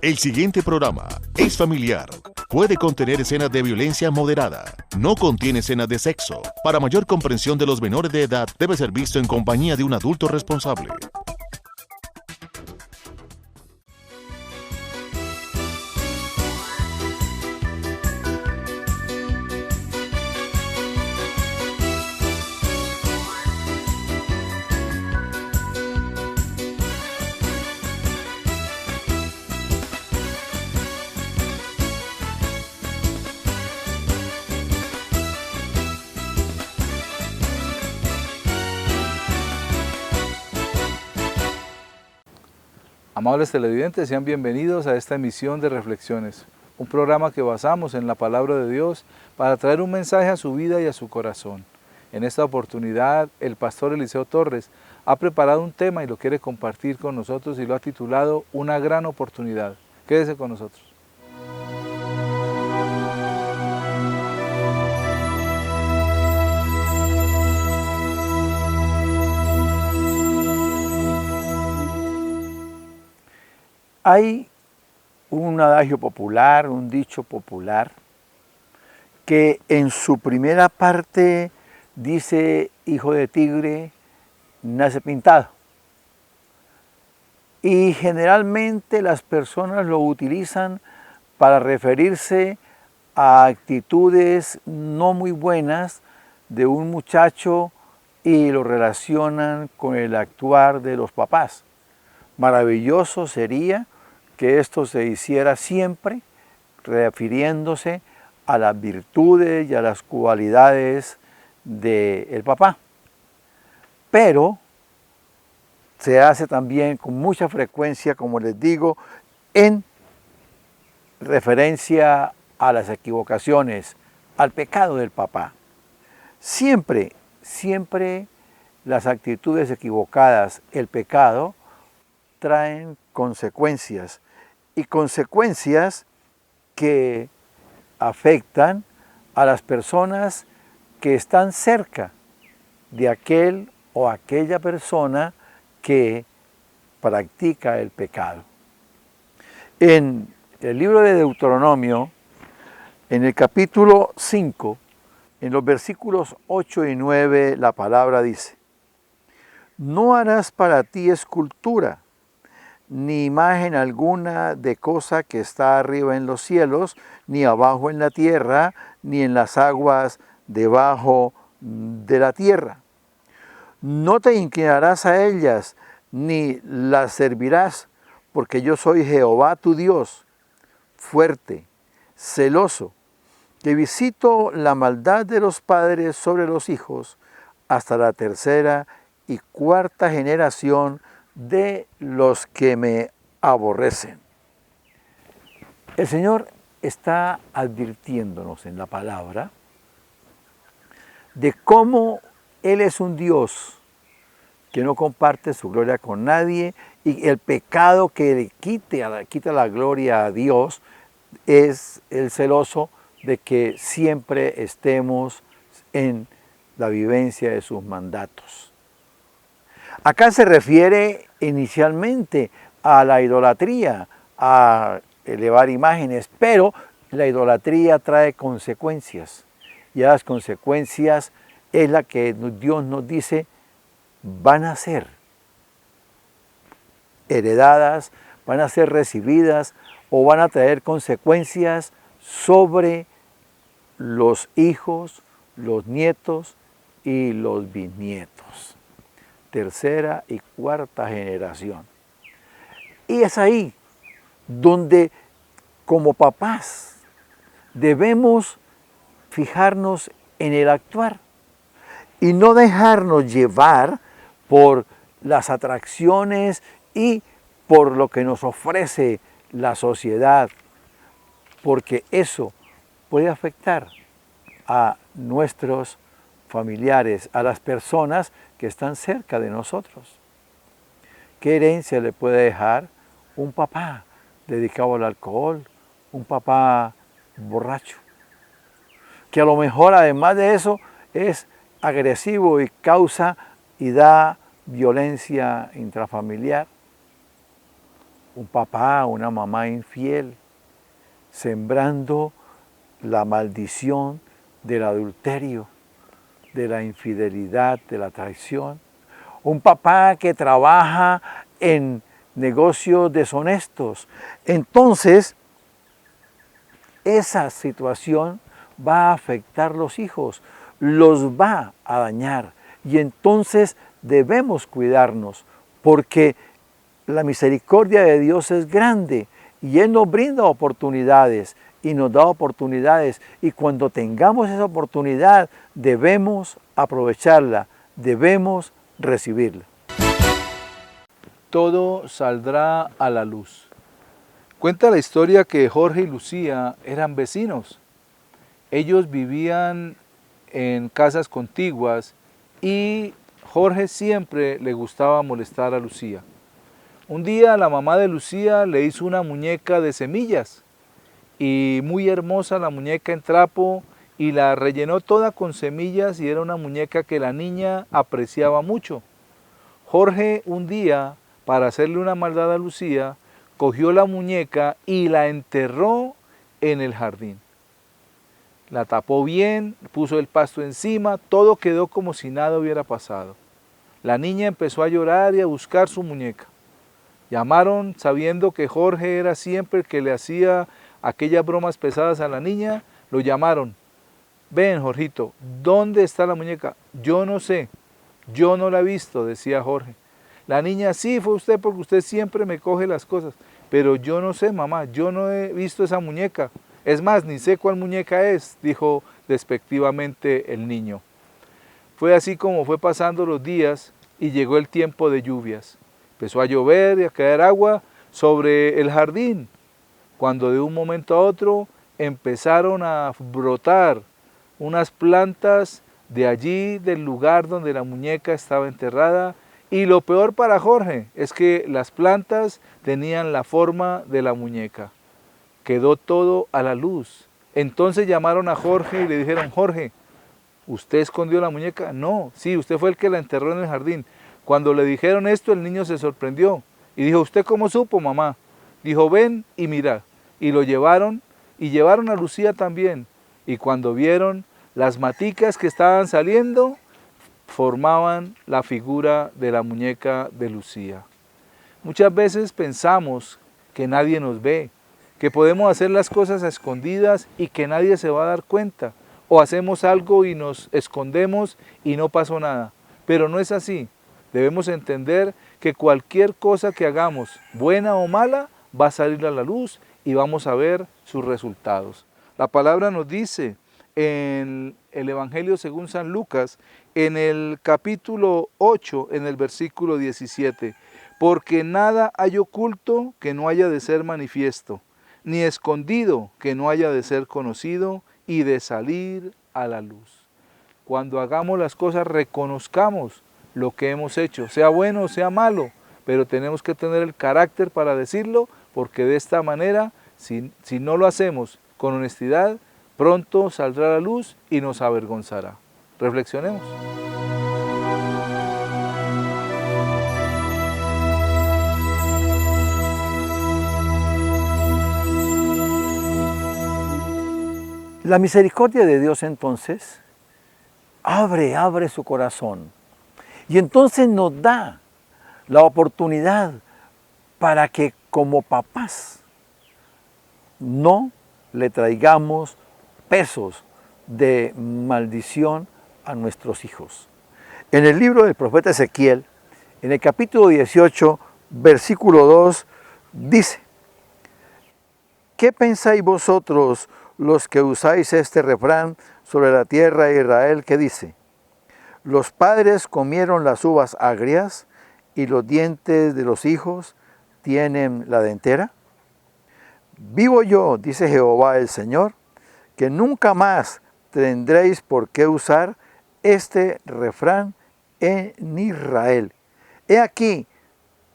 El siguiente programa es familiar. Puede contener escenas de violencia moderada. No contiene escenas de sexo. Para mayor comprensión de los menores de edad, debe ser visto en compañía de un adulto responsable. Amables televidentes, sean bienvenidos a esta emisión de Reflexiones, un programa que basamos en la Palabra de Dios para traer un mensaje a su vida y a su corazón. En esta oportunidad, el pastor Eliseo Torres ha preparado un tema y lo quiere compartir con nosotros y lo ha titulado Una gran oportunidad. Quédese con nosotros. Hay un adagio popular, un dicho popular, que en su primera parte dice, hijo de tigre, nace pintado. Y generalmente las personas lo utilizan para referirse a actitudes no muy buenas de un muchacho y lo relacionan con el actuar de los papás. Maravilloso sería que esto se hiciera siempre refiriéndose a las virtudes y a las cualidades del papá. Pero se hace también con mucha frecuencia, como les digo, en referencia a las equivocaciones, al pecado del papá. Siempre las actitudes equivocadas, el pecado, traen consecuencias y consecuencias que afectan a las personas que están cerca de aquel o aquella persona que practica el pecado. En el libro de Deuteronomio, en el capítulo 5, en los versículos 8 y 9, la palabra dice: no harás para ti escultura, ni imagen alguna de cosa que está arriba en los cielos, ni abajo en la tierra, ni en las aguas debajo de la tierra. No te inclinarás a ellas, ni las servirás, porque yo soy Jehová tu Dios, fuerte, celoso, que visito la maldad de los padres sobre los hijos, hasta la tercera y cuarta generación de los que me aborrecen. El Señor está advirtiéndonos en la palabra de cómo Él es un Dios que no comparte su gloria con nadie, y el pecado que le quita la gloria a Dios es el celoso de que siempre estemos en la vivencia de sus mandatos. Acá se refiere inicialmente a la idolatría, a elevar imágenes, pero la idolatría trae consecuencias. Y a las consecuencias es la que Dios nos dice van a ser heredadas, van a ser recibidas o van a traer consecuencias sobre los hijos, los nietos y los bisnietos. Tercera y cuarta generación. Y es ahí donde como papás debemos fijarnos en el actuar y no dejarnos llevar por las atracciones y por lo que nos ofrece la sociedad, porque eso puede afectar a nuestros familiares, a las personas que están cerca de nosotros. ¿Qué herencia le puede dejar un papá dedicado al alcohol, un papá borracho? Que a lo mejor además de eso es agresivo y causa y da violencia intrafamiliar. un papá, una mamá infiel, sembrando la maldición del adulterio, de la infidelidad, de la traición. Un papá que trabaja en negocios deshonestos. Entonces, esa situación va a afectar a los hijos, los va a dañar. Y entonces debemos cuidarnos, porque la misericordia de Dios es grande y Él nos brinda oportunidades y nos da oportunidades. Y cuando tengamos esa oportunidad, debemos aprovecharla, debemos recibirla. Todo saldrá a la luz. Cuenta la historia que Jorge y Lucía eran vecinos. Ellos vivían en casas contiguas y Jorge siempre le gustaba molestar a Lucía. Un día la mamá de Lucía le hizo una muñeca de semillas y muy hermosa la muñeca en trapo y la rellenó toda con semillas y era una muñeca que la niña apreciaba mucho. Jorge un día, para hacerle una maldad a Lucía, cogió la muñeca y la enterró en el jardín. La tapó bien, puso el pasto encima, todo quedó como si nada hubiera pasado. La niña empezó a llorar y a buscar su muñeca. Llamaron sabiendo que Jorge era siempre el que le hacía aquellas bromas pesadas a la niña, lo llamaron. Ven, Jorgito, ¿dónde está la muñeca? Yo no sé, yo no la he visto, decía Jorge. La niña, sí, fue usted porque usted siempre me coge las cosas, pero yo no sé, mamá, yo no he visto esa muñeca. Es más, ni sé cuál muñeca es, dijo despectivamente el niño. Fue así como fue pasando los días y llegó el tiempo de lluvias. Empezó a llover y a caer agua sobre el jardín, cuando de un momento a otro empezaron a brotar unas plantas de allí, del lugar donde la muñeca estaba enterrada. Y lo peor para Jorge es que las plantas tenían la forma de la muñeca. Quedó todo a la luz. Entonces llamaron a Jorge y le dijeron, Jorge, ¿usted escondió la muñeca? No, sí, usted fue el que la enterró en el jardín. Cuando le dijeron esto, el niño se sorprendió y dijo, ¿usted cómo supo, mamá? Dijo, ven y mira. Y lo llevaron y llevaron a Lucía también. Y cuando vieron las maticas que estaban saliendo, formaban la figura de la muñeca de Lucía. Muchas veces pensamos que nadie nos ve, que podemos hacer las cosas a escondidas y que nadie se va a dar cuenta. O hacemos algo y nos escondemos y no pasó nada. Pero no es así. Debemos entender que cualquier cosa que hagamos, buena o mala, va a salir a la luz y vamos a ver sus resultados. La palabra nos dice en el Evangelio según San Lucas, en el capítulo 8, en el versículo 17, porque nada hay oculto que no haya de ser manifiesto, ni escondido que no haya de ser conocido y de salir a la luz. Cuando hagamos las cosas, reconozcamos lo que hemos hecho, sea bueno o sea malo, pero tenemos que tener el carácter para decirlo, porque de esta manera, si no lo hacemos con honestidad, pronto saldrá a la luz y nos avergonzará. Reflexionemos. La misericordia de Dios entonces abre su corazón y entonces nos da la oportunidad para que como papás no le traigamos pesos de maldición a nuestros hijos. En el libro del profeta Ezequiel, en el capítulo 18, versículo 2, dice, ¿qué pensáis vosotros los que usáis este refrán sobre la tierra de Israel que dice? Los padres comieron las uvas agrias y los dientes de los hijos tienen la dentera. Vivo yo, dice Jehová el Señor, que nunca más tendréis por qué usar este refrán en Israel. He aquí,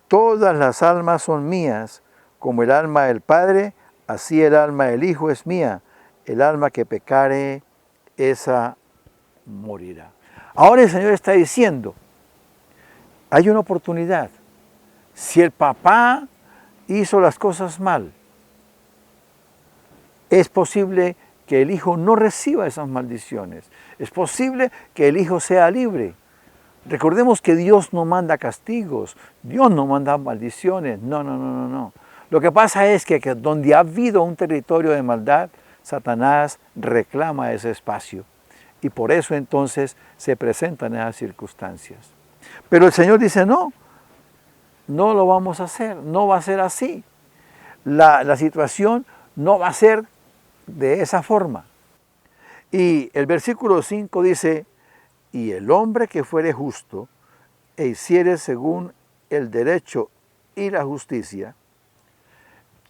todas las almas son mías, como el alma del Padre, así el alma del Hijo es mía. El alma que pecare, esa morirá. Ahora el Señor está diciendo, hay una oportunidad. Si el papá hizo las cosas mal, es posible que el hijo no reciba esas maldiciones. Es posible que el hijo sea libre. Recordemos que Dios no manda castigos, Dios no manda maldiciones. No. Lo que pasa es que donde ha habido un territorio de maldad, Satanás reclama ese espacio. Y por eso entonces se presentan esas circunstancias. Pero el Señor dice, no lo vamos a hacer, no va a ser así. La situación no va a ser de esa forma. Y el versículo 5 dice, y el hombre que fuere justo e hiciere según el derecho y la justicia,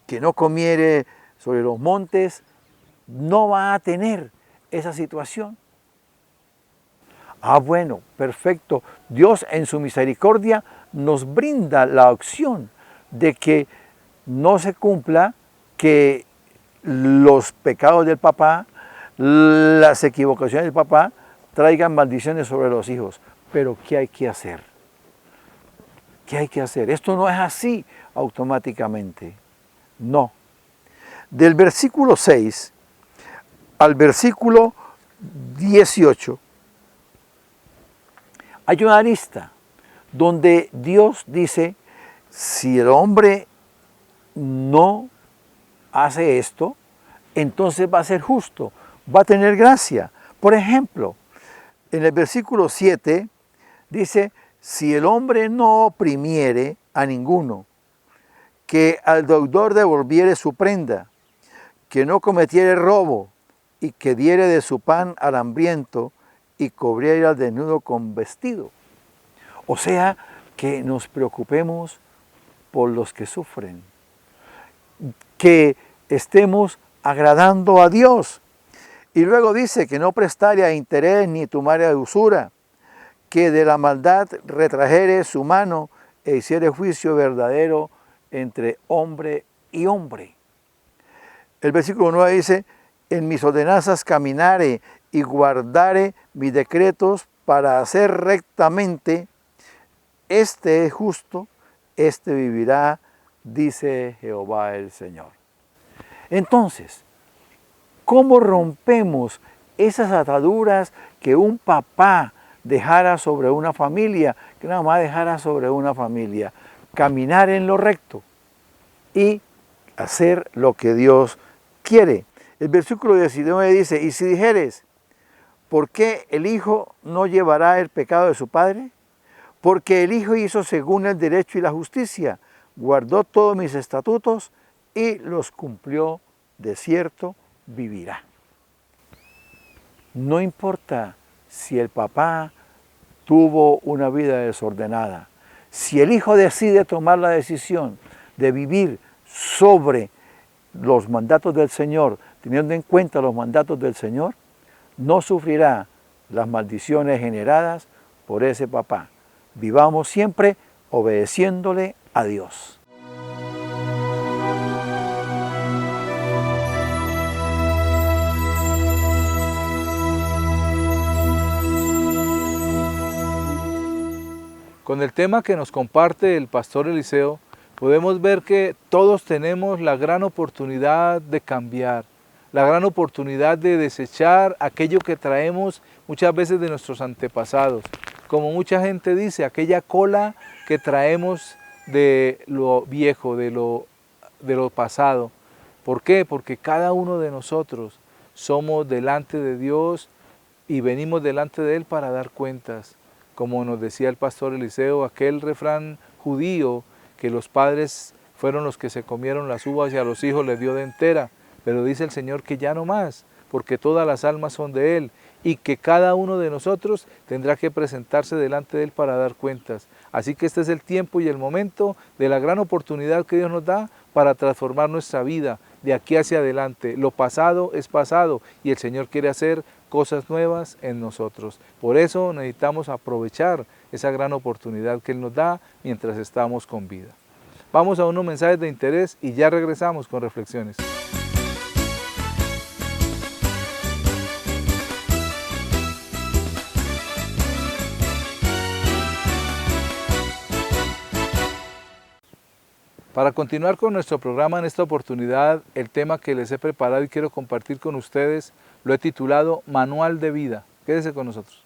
que no comiere sobre los montes, no va a tener esa situación. Bueno, perfecto. Dios en su misericordia nos brinda la opción de que no se cumpla, que los pecados del papá, las equivocaciones del papá, traigan maldiciones sobre los hijos. Pero ¿qué hay que hacer? ¿Qué hay que hacer? Esto no es así automáticamente. No. Del versículo 6 al versículo 18, hay una lista donde Dios dice, si el hombre no hace esto, entonces va a ser justo, va a tener gracia. Por ejemplo, en el versículo 7 dice, si el hombre no oprimiere a ninguno, que al deudor devolviere su prenda, que no cometiere robo, y que diere de su pan al hambriento, y cubriera al desnudo con vestido. O sea, que nos preocupemos por los que sufren, que estemos agradando a Dios. Y luego dice que no prestare a interés ni tomare a usura, que de la maldad retrajere su mano e hiciere juicio verdadero entre hombre y hombre. El versículo 9 dice, en mis ordenanzas caminare y guardare mis decretos para hacer rectamente, este es justo, este vivirá, dice Jehová el Señor. Entonces, ¿cómo rompemos esas ataduras que un papá dejara sobre una familia, que una mamá dejara sobre una familia? Caminar en lo recto y hacer lo que Dios quiere. El versículo 19 dice, y si dijeres, ¿por qué el hijo no llevará el pecado de su padre? Porque el hijo hizo según el derecho y la justicia, guardó todos mis estatutos y los cumplió, de cierto vivirá. No importa si el papá tuvo una vida desordenada, si el hijo decide tomar la decisión de vivir sobre los mandatos del Señor, teniendo en cuenta los mandatos del Señor, no sufrirá las maldiciones generadas por ese papá. Vivamos siempre obedeciéndole a Dios. Con el tema que nos comparte el pastor Eliseo, podemos ver que todos tenemos la gran oportunidad de cambiar, la gran oportunidad de desechar aquello que traemos muchas veces de nuestros antepasados. Como mucha gente dice, aquella cola que traemos de lo viejo, de lo pasado. ¿Por qué? Porque cada uno de nosotros somos delante de Dios y venimos delante de Él para dar cuentas. Como nos decía el pastor Eliseo, aquel refrán judío, que los padres fueron los que se comieron las uvas y a los hijos les dio de entera. Pero dice el Señor que ya no más, porque todas las almas son de Él y que cada uno de nosotros tendrá que presentarse delante de Él para dar cuentas. Así que este es el tiempo y el momento de la gran oportunidad que Dios nos da para transformar nuestra vida de aquí hacia adelante. Lo pasado es pasado y el Señor quiere hacer cosas nuevas en nosotros. Por eso necesitamos aprovechar esa gran oportunidad que Él nos da mientras estamos con vida. Vamos a unos mensajes de interés y ya regresamos con reflexiones. Para continuar con nuestro programa en esta oportunidad, el tema que les he preparado y quiero compartir con ustedes lo he titulado Manual de Vida. Quédese con nosotros.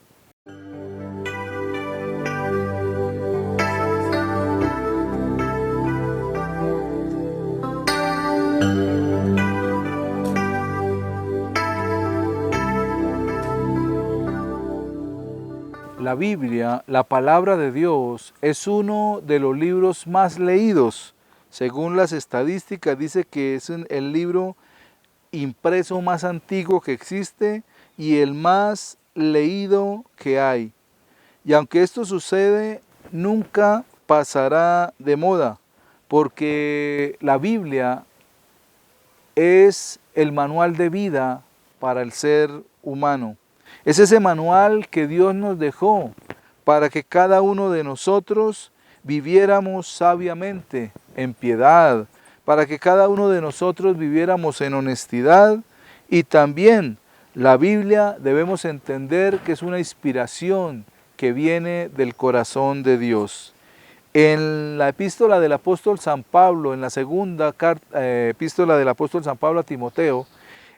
La Biblia, la palabra de Dios, es uno de los libros más leídos. Según las estadísticas, dice que es el libro impreso más antiguo que existe y el más leído que hay. Y aunque esto sucede, nunca pasará de moda, porque la Biblia es el manual de vida para el ser humano. Es ese manual que Dios nos dejó para que cada uno de nosotros viviéramos sabiamente, en piedad, para que cada uno de nosotros viviéramos en honestidad, y también la Biblia debemos entender que es una inspiración que viene del corazón de Dios. En la epístola del apóstol San Pablo, en la segunda epístola del apóstol San Pablo a Timoteo,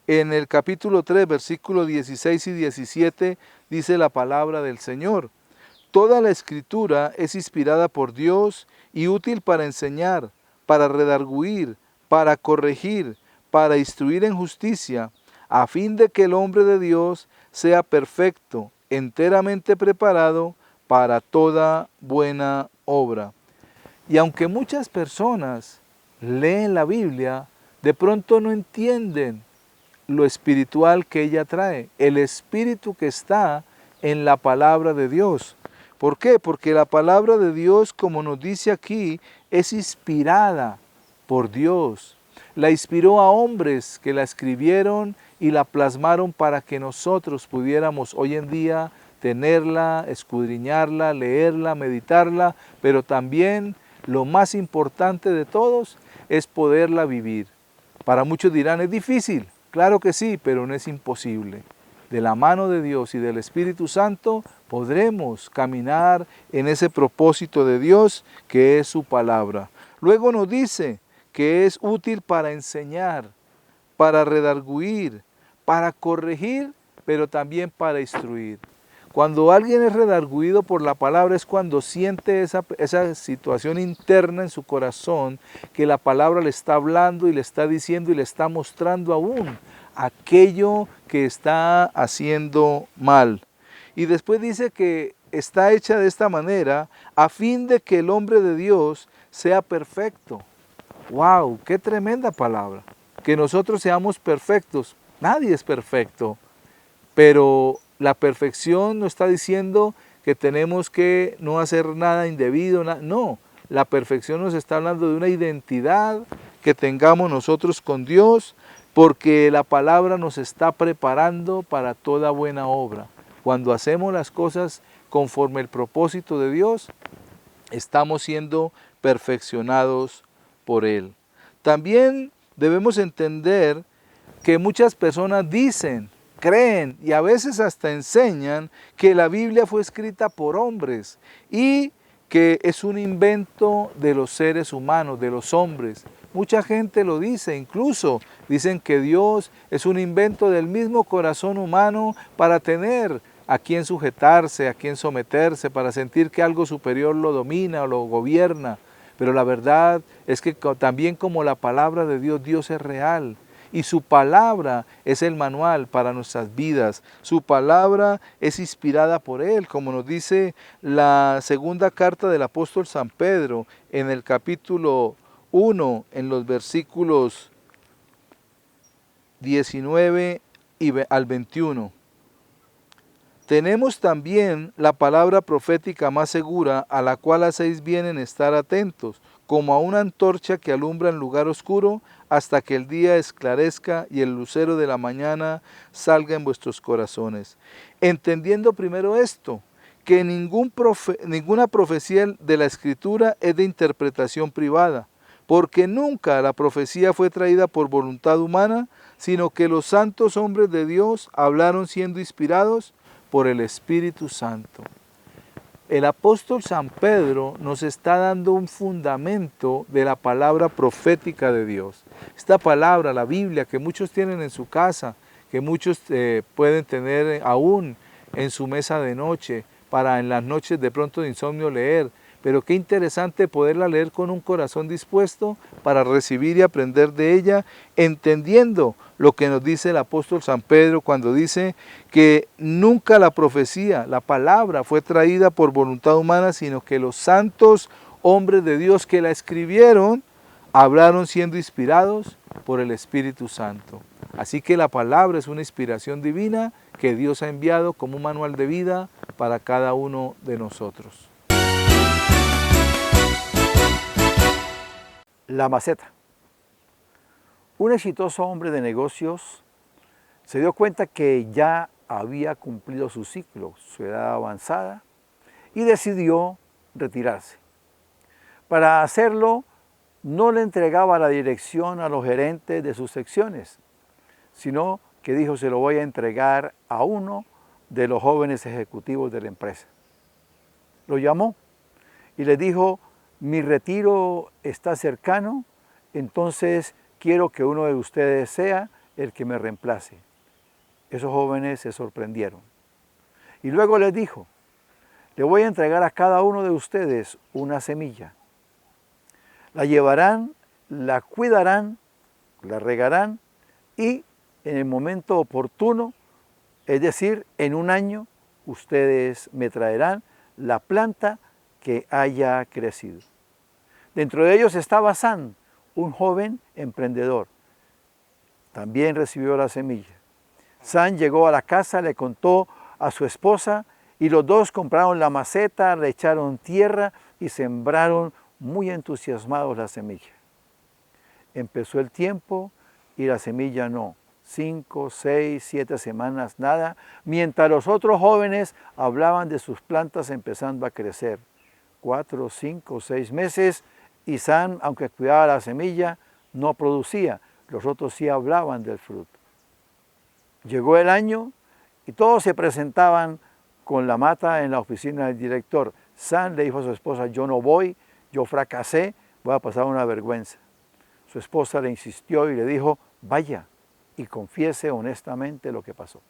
en el capítulo 3, versículos 16 y 17, dice la palabra del Señor: toda la Escritura es inspirada por Dios y útil para enseñar, para redarguir, para corregir, para instruir en justicia, a fin de que el hombre de Dios sea perfecto, enteramente preparado para toda buena obra. Y aunque muchas personas leen la Biblia, de pronto no entienden lo espiritual que ella trae, el espíritu que está en la palabra de Dios. ¿Por qué? Porque la palabra de Dios, como nos dice aquí, es inspirada por Dios. La inspiró a hombres que la escribieron y la plasmaron para que nosotros pudiéramos hoy en día tenerla, escudriñarla, leerla, meditarla, pero también lo más importante de todos es poderla vivir. Para muchos dirán, es difícil. Claro que sí, pero no es imposible. De la mano de Dios y del Espíritu Santo podremos caminar en ese propósito de Dios que es su palabra. Luego nos dice que es útil para enseñar, para redarguir, para corregir, pero también para instruir. Cuando alguien es redarguido por la palabra es cuando siente esa situación interna en su corazón, que la palabra le está hablando y le está diciendo y le está mostrando aún aquello que está haciendo mal. Y después dice que está hecha de esta manera a fin de que el hombre de Dios sea perfecto. ¡Wow! ¡Qué tremenda palabra! Que nosotros seamos perfectos. Nadie es perfecto, pero la perfección no está diciendo que tenemos que no hacer nada indebido. No, la perfección nos está hablando de una identidad que tengamos nosotros con Dios, porque la palabra nos está preparando para toda buena obra. Cuando hacemos las cosas conforme el propósito de Dios, estamos siendo perfeccionados por Él. También debemos entender que muchas personas dicen, creen y a veces hasta enseñan que la Biblia fue escrita por hombres y que es un invento de los seres humanos, de los hombres. Mucha gente lo dice, incluso dicen que Dios es un invento del mismo corazón humano para tener a quien sujetarse, a quien someterse, para sentir que algo superior lo domina o lo gobierna. Pero la verdad es que también como la palabra de Dios, Dios es real. Y su palabra es el manual para nuestras vidas. Su palabra es inspirada por Él, como nos dice la segunda carta del apóstol San Pedro en el capítulo 1, en los versículos 19 al 21. Tenemos también la palabra profética más segura, a la cual hacéis bien en estar atentos, como a una antorcha que alumbra en lugar oscuro, hasta que el día esclarezca y el lucero de la mañana salga en vuestros corazones. Entendiendo primero esto, que ninguna profecía de la Escritura es de interpretación privada, porque nunca la profecía fue traída por voluntad humana, sino que los santos hombres de Dios hablaron siendo inspirados por el Espíritu Santo. El apóstol San Pedro nos está dando un fundamento de la palabra profética de Dios. Esta palabra, la Biblia, que muchos tienen en su casa, que muchos pueden tener aún en su mesa de noche, para en las noches de pronto de insomnio leer, pero qué interesante poderla leer con un corazón dispuesto para recibir y aprender de ella, entendiendo lo que nos dice el apóstol San Pedro cuando dice que nunca la profecía, la palabra fue traída por voluntad humana, sino que los santos hombres de Dios que la escribieron, hablaron siendo inspirados por el Espíritu Santo. Así que la palabra es una inspiración divina que Dios ha enviado como un manual de vida para cada uno de nosotros. La maceta. Un exitoso hombre de negocios se dio cuenta que ya había cumplido su ciclo, su edad avanzada, y decidió retirarse. Para hacerlo, no le entregaba la dirección a los gerentes de sus secciones, sino que dijo: se lo voy a entregar a uno de los jóvenes ejecutivos de la empresa. Lo llamó y le dijo: mi retiro está cercano, entonces quiero que uno de ustedes sea el que me reemplace. Esos jóvenes se sorprendieron. Y luego les dijo: le voy a entregar a cada uno de ustedes una semilla. La llevarán, la cuidarán, la regarán y en el momento oportuno, es decir, en un año, ustedes me traerán la planta que haya crecido. Dentro de ellos estaba Sam, un joven emprendedor. También recibió la semilla. Sam llegó a la casa, le contó a su esposa y los dos compraron la maceta, le echaron tierra y sembraron muy entusiasmados la semilla. Empezó el tiempo y la semilla no. 5, 6, 7 semanas, nada, mientras los otros jóvenes hablaban de sus plantas empezando a crecer. 4, 5, 6 meses y Sam, aunque cuidaba la semilla, no producía. Los otros sí hablaban del fruto. Llegó el año y todos se presentaban con la mata en la oficina del director. Sam le dijo a su esposa: yo no voy, yo fracasé, voy a pasar una vergüenza. Su esposa le insistió y le dijo: vaya y confiese honestamente lo que pasó.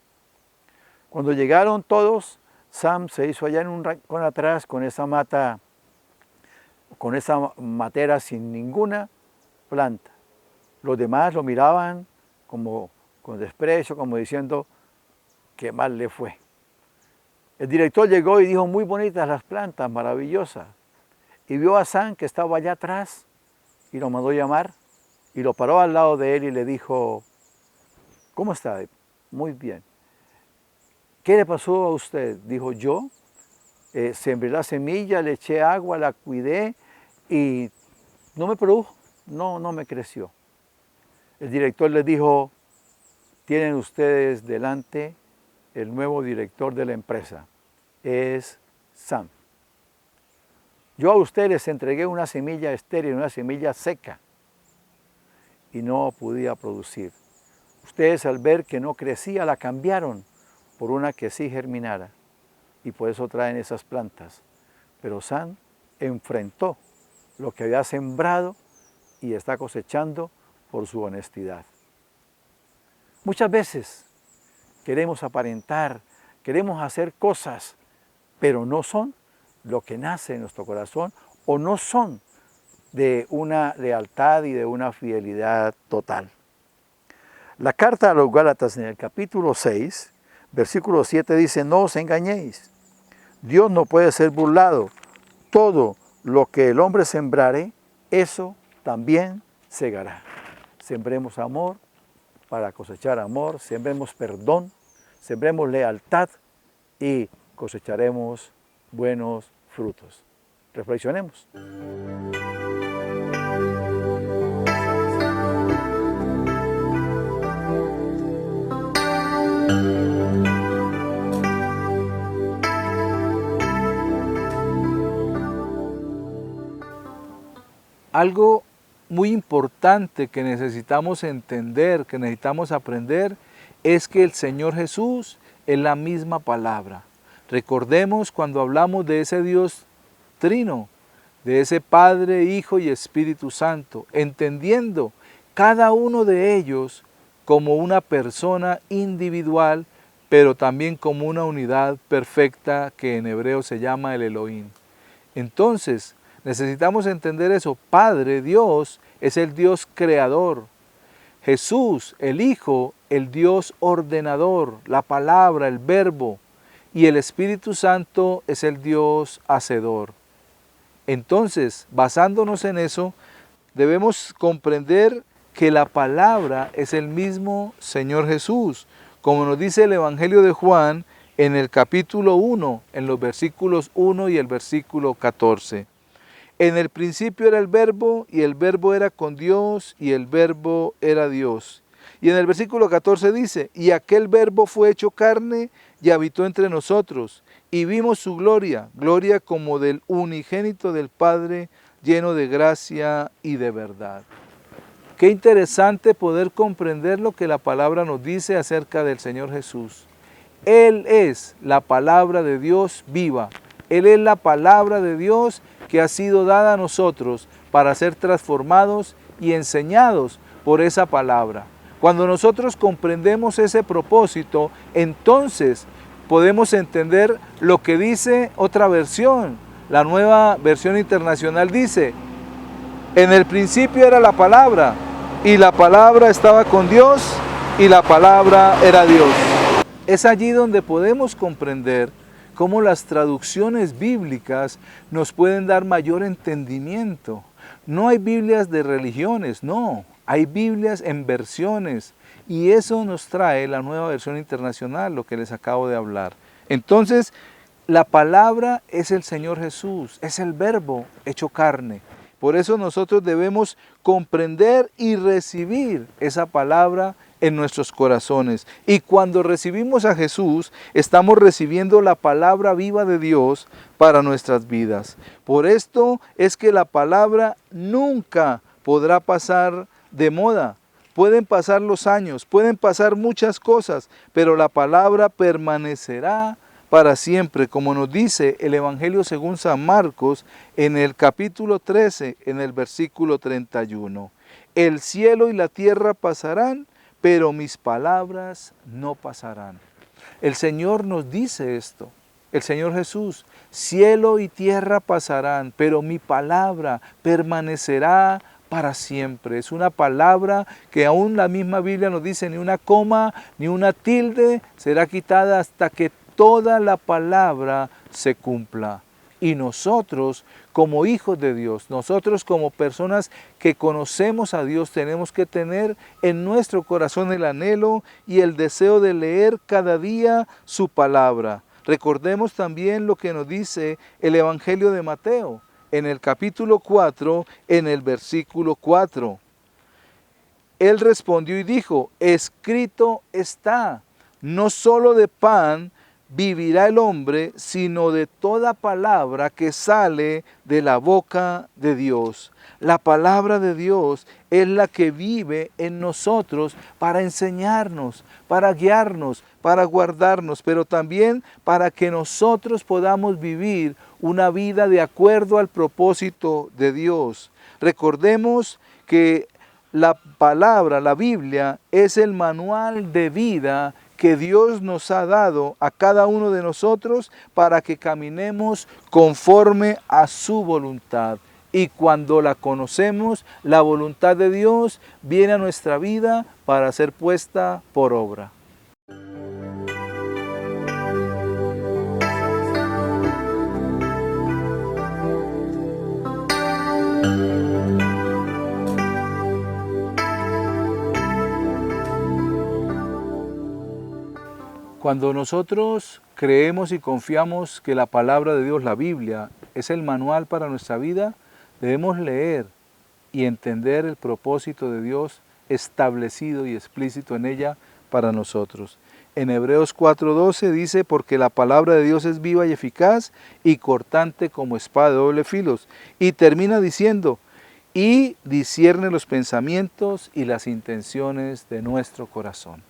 Cuando llegaron todos, Sam se hizo allá en un rincón atrás con esa mata, con esa matera sin ninguna planta. Los demás lo miraban como con desprecio, como diciendo: qué mal le fue. El director llegó y dijo: muy bonitas las plantas, maravillosas. Y vio a Sam que estaba allá atrás y lo mandó llamar y lo paró al lado de él y le dijo: ¿cómo está? Muy bien. ¿Qué le pasó a usted? Dijo: yo sembré la semilla, le eché agua, la cuidé y no me produjo, no me creció. El director le dijo: tienen ustedes delante el nuevo director de la empresa, es Sam. Yo a ustedes les entregué una semilla estéril, una semilla seca y no podía producir. Ustedes al ver que no crecía la cambiaron por una que sí germinara y por eso traen esas plantas. Pero Sam enfrentó lo que había sembrado y está cosechando por su honestidad. Muchas veces queremos aparentar, queremos hacer cosas, pero no son lo que nace en nuestro corazón o no son de una lealtad y de una fidelidad total. La carta a los Gálatas en el capítulo 6, versículo 7 dice: no os engañéis, Dios no puede ser burlado, todo lo que el hombre sembrare, eso también segará. Sembremos amor para cosechar amor, sembremos perdón, sembremos lealtad y cosecharemos buenos frutos. Reflexionemos. Algo muy importante que necesitamos entender, que necesitamos aprender, es que el Señor Jesús es la misma palabra. Recordemos cuando hablamos de ese Dios trino, de ese Padre, Hijo y Espíritu Santo, entendiendo cada uno de ellos como una persona individual, pero también como una unidad perfecta que en hebreo se llama el Elohim. Entonces, necesitamos entender eso. Padre, Dios, es el Dios creador. Jesús, el Hijo, el Dios ordenador, la palabra, el verbo. Y el Espíritu Santo es el Dios hacedor. Entonces, basándonos en eso, debemos comprender que la palabra es el mismo Señor Jesús, como nos dice el Evangelio de Juan en el capítulo 1, en los versículos 1 y el versículo 14. En el principio era el verbo, y el verbo era con Dios, y el verbo era Dios. Y en el versículo 14 dice, y aquel verbo fue hecho carne y habitó entre nosotros, y vimos su gloria, gloria como del unigénito del Padre, lleno de gracia y de verdad. Qué interesante poder comprender lo que la palabra nos dice acerca del Señor Jesús. Él es la palabra de Dios viva. Él es la palabra de Dios que ha sido dada a nosotros para ser transformados y enseñados por esa palabra. Cuando nosotros comprendemos ese propósito, entonces podemos entender lo que dice otra versión. La Nueva Versión Internacional dice, en el principio era la palabra, y la palabra estaba con Dios, y la palabra era Dios. Es allí donde podemos comprender cómo las traducciones bíblicas nos pueden dar mayor entendimiento. No hay Biblias de religiones, no, hay Biblias en versiones, y eso nos trae la Nueva Versión Internacional, lo que les acabo de hablar. Entonces, la palabra es el Señor Jesús, es el verbo hecho carne. Por eso nosotros debemos comprender y recibir esa palabra en nuestros corazones. Y cuando recibimos a Jesús, estamos recibiendo la palabra viva de Dios para nuestras vidas. Por esto es que la palabra nunca podrá pasar de moda. Pueden pasar los años, pueden pasar muchas cosas, pero la palabra permanecerá para siempre, como nos dice el Evangelio según San Marcos en el capítulo 13, en el versículo 31. El cielo y la tierra pasarán, pero mis palabras no pasarán. El Señor nos dice esto, el Señor Jesús, cielo y tierra pasarán, pero mi palabra permanecerá para siempre. Es una palabra que aún la misma Biblia nos dice, ni una coma, ni una tilde será quitada hasta que toda la palabra se cumpla. Y nosotros, como hijos de Dios, nosotros como personas que conocemos a Dios, tenemos que tener en nuestro corazón el anhelo y el deseo de leer cada día su palabra. Recordemos también lo que nos dice el Evangelio de Mateo, en el capítulo 4, en el versículo 4. Él respondió y dijo, escrito está, no solo de pan vivirá el hombre, sino de toda palabra que sale de la boca de Dios. La palabra de Dios es la que vive en nosotros para enseñarnos, para guiarnos, para guardarnos, pero también para que nosotros podamos vivir una vida de acuerdo al propósito de Dios. Recordemos que la palabra, la Biblia, es el manual de vida que Dios nos ha dado a cada uno de nosotros para que caminemos conforme a su voluntad. Y cuando la conocemos, la voluntad de Dios viene a nuestra vida para ser puesta por obra. Cuando nosotros creemos y confiamos que la palabra de Dios, la Biblia, es el manual para nuestra vida, debemos leer y entender el propósito de Dios establecido y explícito en ella para nosotros. En Hebreos 4:12 dice, porque la palabra de Dios es viva y eficaz y cortante como espada de doble filo. Y termina diciendo, y discierne los pensamientos y las intenciones de nuestro corazón.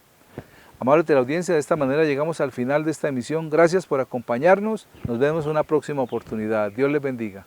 Amable teleaudiencia, de esta manera llegamos al final de esta emisión. Gracias por acompañarnos. Nos vemos en una próxima oportunidad. Dios les bendiga.